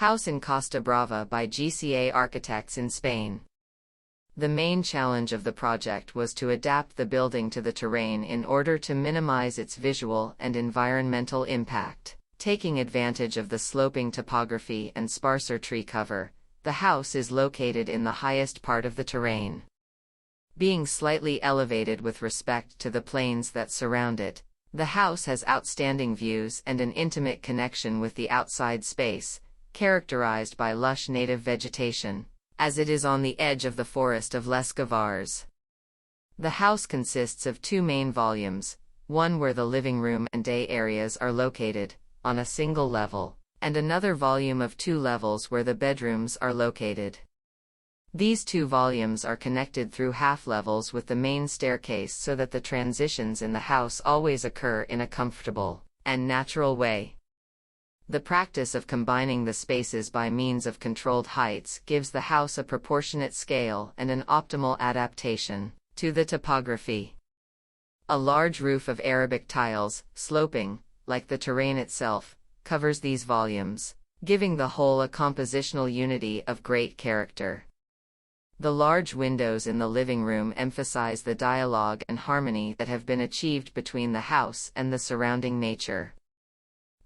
House in Costa Brava by GCA Architectes in Spain. The main challenge of the project was to adapt the building to the terrain in order to minimize its visual and environmental impact. Taking advantage of the sloping topography and sparser tree cover, the house is located in the highest part of the terrain. Being slightly elevated with respect to the plains that surround it, the house has outstanding views and an intimate connection with the outside space, characterized by lush native vegetation, as it is on the edge of the forest of Les Gavarres. The house consists of two main volumes, one where the living room and day areas are located, on a single level, and another volume of two levels where the bedrooms are located. These two volumes are connected through half-levels with the main staircase so that the transitions in the house always occur in a comfortable and natural way. The practice of combining the spaces by means of controlled heights gives the house a proportionate scale and an optimal adaptation to the topography. A large roof of Arabic tiles, sloping, like the terrain itself, covers these volumes, giving the whole a compositional unity of great character. The large windows in the living room emphasize the dialogue and harmony that have been achieved between the house and the surrounding nature.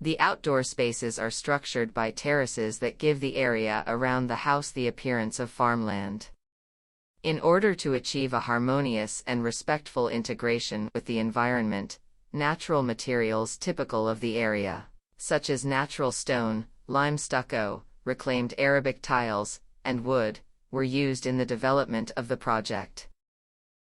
The outdoor spaces are structured by terraces that give the area around the house the appearance of farmland. In order to achieve a harmonious and respectful integration with the environment, natural materials typical of the area, such as natural stone, lime stucco, reclaimed Arabic tiles, and wood, were used in the development of the project.